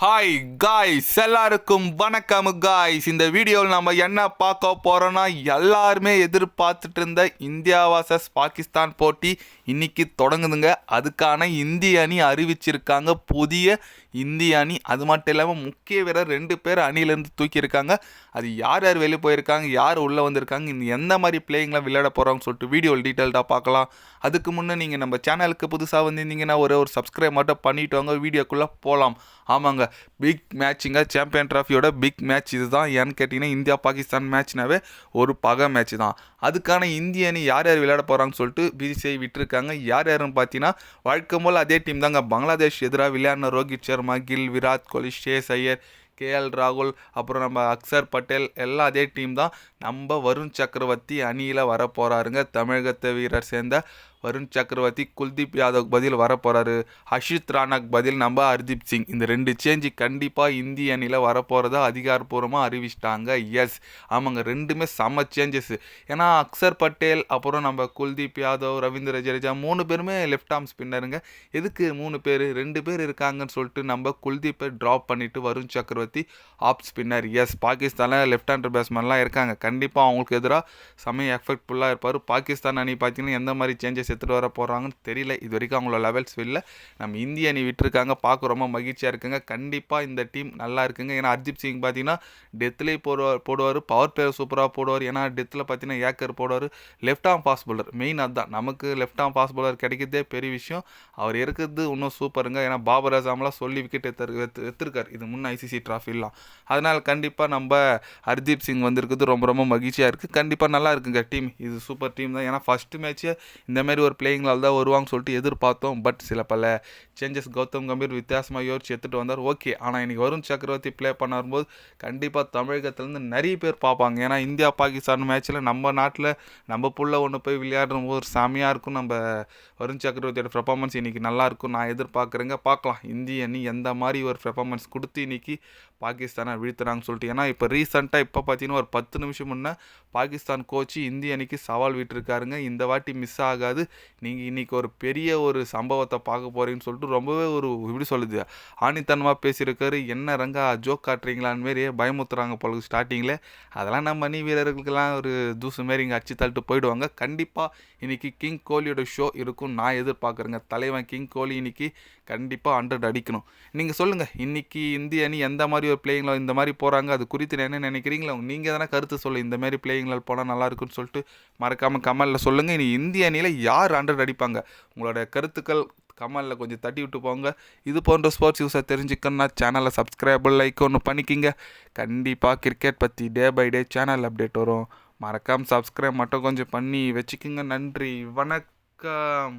Hi guys, எல்லாருக்கும் வணக்கம் guys. இந்த வீடியோவில் நம்ம என்ன பார்க்க போகிறோன்னா, எல்லாருமே எதிர்பார்த்துட்டு இருந்த இந்தியா வர்சஸ் பாகிஸ்தான் போட்டி இன்னைக்கு தொடங்குதுங்க. அதுக்கான இந்திய அணி அறிவிச்சிருக்காங்க, புதிய இந்திய அணி. அது மட்டும் இல்லாமல் முக்கிய வீரர் 2 பேர் அணியிலேருந்து தூக்கியிருக்காங்க. அது யார் யார் வெளியே போயிருக்காங்க, யார் உள்ளே வந்திருக்காங்க, இந்த எந்த மாதிரி பிளேயிங்லாம் விளையாட போகிறாங்கன்னு சொல்லிட்டு வீடியோவில் டீட்டெயில்டாக பார்க்கலாம். அதுக்கு முன்னே நீங்கள் நம்ம சேனலுக்கு புதுசாக வந்திருந்தீங்கன்னா ஒரு சப்ஸ்கிரைப் மட்டும் பண்ணிவிட்டு வாங்க, வீடியோக்குள்ளே போகலாம். ஆமாங்க, பிக் மேட்சுங்க. சாம்பியன் ட்ராஃபியோட பிக் மேட்ச் இது தான். ஏன்னு கேட்டிங்கன்னா, இந்தியா பாகிஸ்தான் மேட்ச்னாவே ஒரு பகை மேட்ச் தான். அதுக்கான இந்திய அணி யார் யார் விளையாட போகிறாங்கன்னு சொல்லிட்டு பிசிசிஐ விட்டுருக்காங்க. யார் யாருன்னு பார்த்தீங்கன்னா, வழக்கம் போல் அதே டீம் தாங்க. பங்களாதேஷ் எதிராக விளையாடின ரோஹித் சர்மா, கில், விராட் கோலி, ஷேஸ் ஐயர், கேஎல் ராகுல், அப்புறம் நம்ம அக்சர் பட்டேல், எல்லாம் அதே டீம் தான். நம்ம வருண் சக்கரவர்த்தி அணியில் வர போகிறாருங்க. தமிழகத்தை வீரர் சேர்ந்த வருண் சக்கரவர்த்தி குல்தீப் யாதவ் பதில் வர போகிறாரு. ஹர்ஷித் ராணாக்கு பதில் நம்ம ஹர்தீப் சிங். இந்த 2 சேஞ்சு கண்டிப்பாக இந்திய அணியில் வரப்போகிறதா அதிகாரப்பூர்வமாக அறிவிச்சிட்டாங்க. எஸ், ஆமாங்க, 2மே செம்ம சேஞ்சஸ். ஏன்னா அக்சர் பட்டேல், அப்புறம் நம்ம குல்தீப் யாதவ், ரவீந்திர ஜடேஜா 3 பேருமே லெஃப்ட் ஆர்ம் ஸ்பின்னருங்க. எதுக்கு 3 பேர், 2 பேர் இருக்காங்கன்னு சொல்லிட்டு நம்ம குல்தீப்பை ட்ராப் பண்ணிவிட்டு வருண் சக்கரவர்த்தி ஆப் ஸ்பின்னர். எஸ், பாகிஸ்தானில் லெஃப்ட் ஹேண்டர் பேட்ஸ்மேன்லாம் இருக்காங்க. கண்டிப்பாக அவங்களுக்கு எதிராக செம்மையாக எஃபெக்ட்ஃபுல்லாக இருப்பார். பாகிஸ்தான் அணி பார்த்தீங்கன்னா எந்த மாதிரி சேஞ்சஸ் எடுத்துகிட்டு வர போகிறாங்கன்னு தெரியல. இது வரைக்கும் அவங்களோட லெவல்ஸ் இல்லை. நம்ம இந்திய அணி விட்டுருக்காங்க, பார்க்க ரொம்ப மகிழ்ச்சியாக இருக்குங்க. கண்டிப்பாக இந்த டீம் நல்லா இருக்குங்க. ஏன்னா ஹர்தீப் சிங் பார்த்தீங்கன்னா டெத்லேயே போடுவார், பவர் பிளேயர் சூப்பராக போடுவார். ஏன்னா டெத்தில் பார்த்தீங்கன்னா ஏக்கர் போடுவார். Left arm fast bowler main, அதுதான் நமக்கு லெஃப்ட் ஆர்ம் ஃபாஸ்ட் பவுலர் கிடைக்கிறதே பெரிய விஷயம். அவர் இருக்கிறது இன்னும் சூப்பருங்க. ஏன்னா பாபர் அசாம்லாம் சொல்லி விக்கெட் எடுத்திருக்காரு இது முன்னே ஐசிசி ட்ராஃபிலாம். அதனால் கண்டிப்பாக நம்ம ஹர்தீப் சிங் வந்திருக்குது ரொம்ப ரொம்ப மகிழ்ச்சியாக இருக்குது. கண்டிப்பாக நல்லா இருக்குங்க டீம். இது சூப்பர் டீம் தான். ஏன்னா ஃபஸ்ட்டு மேட்ச்சே இந்தமாரி ஒரு பிளேயிங்லால் தான் வருவாங்கன்னு சொல்லிட்டு எதிர்பார்த்தோம். பட் சில பல சேஞ்சஸ் கௌதம் கம்பீர் வித்தியாசமாக யோசிச்சு எடுத்துகிட்டு வந்தார். ஓகே, ஆனால் இன்றைக்கி வருண் சக்கரவர்த்தி ப்ளே பண்ண வரும்போது கண்டிப்பாக தமிழகத்துலேருந்து நிறைய பேர் பார்ப்பாங்க. ஏன்னா இந்தியா பாகிஸ்தான் மேட்ச்சில் நம்ம நாட்டில் நம்ம புள்ள ஒன்று போய் விளையாடும் போது ஒரு செமையாக இருக்கும். நம்ம வருண் சக்கரவர்த்தியோட பெர்ஃபார்மன்ஸ் இன்றைக்கி நல்லாயிருக்கும் நான் எதிர்பார்க்குறேங்க. பார்க்கலாம் இந்திய அணி எந்த மாதிரி ஒரு பெர்ஃபார்மன்ஸ் கொடுத்து இன்றைக்கி பாகிஸ்தானை வீழ்த்துறாங்கன்னு சொல்லிட்டு. ஏன்னா இப்போ ரீசெண்டாக இப்போ பார்த்தீங்கன்னா ஒரு 10 நிமிஷம் முன்னே பாகிஸ்தான் கோச்சு இந்திய அணிக்கு சவால் விட்டுருக்காருங்க. இந்த வாட்டி மிஸ் ஆகாது, நீங்கள் இன்றைக்கி ஒரு பெரிய ஒரு சம்பவத்தை பார்க்க போகிறீங்கன்னு சொல்லிட்டு ரொம்பவே ஒரு இப்படி சொல்லுது ஆணித்தனமாக பேசியிருக்காரு. என்ன ரங்கா ஜோக் காட்டுறீங்களான்னு மாரி பயமுத்துறாங்க போல ஸ்டார்டிங்கில். அதெல்லாம் நம்ம அணி வீரர்களுக்கெல்லாம் ஒரு தூசு மாரி இங்கே அச்சு தள்ளிட்டு போயிடுவாங்க. கண்டிப்பாக இன்றைக்கி கிங் கோலியோட ஷோ இருக்கும் நான் எதிர்பார்க்குறேங்க. தலைவன் கிங் கோலி இன்றைக்கி கண்டிப்பாக 100 அடிக்கணும். நீங்கள் சொல்லுங்கள், இன்றைக்கி இந்திய அணி எந்த மாதிரி ஒரு பிளேயிங்கில் இந்த மாதிரி போகிறாங்க, அது குறித்து என்ன நினைக்கிறீங்களா? நீங்கள் எதனா கருத்து சொல்ல, இந்த மாதிரி பிளேயிங்கில் போனால் நல்லாயிருக்குன்னு சொல்லிட்டு மறக்காமல் கமெண்டில் சொல்லுங்கள். இனி இந்திய அணியில் யார் 100 அடிப்பாங்க, உங்களோட கருத்துக்கள் கமெண்டில் கொஞ்சம் தட்டி விட்டு போங்க. இது போன்ற ஸ்போர்ட்ஸ் யூஸை தெரிஞ்சுக்கணுன்னா சேனலை சப்ஸ்கிரைப் லைக் ஒன்று பண்ணிக்கிங்க. கண்டிப்பாக கிரிக்கெட் பற்றி day by day channel update வரும். மறக்காமல் சப்ஸ்கிரைப் மட்டும் கொஞ்சம் பண்ணி வச்சுக்கிங்க. நன்றி, வணக்கம்.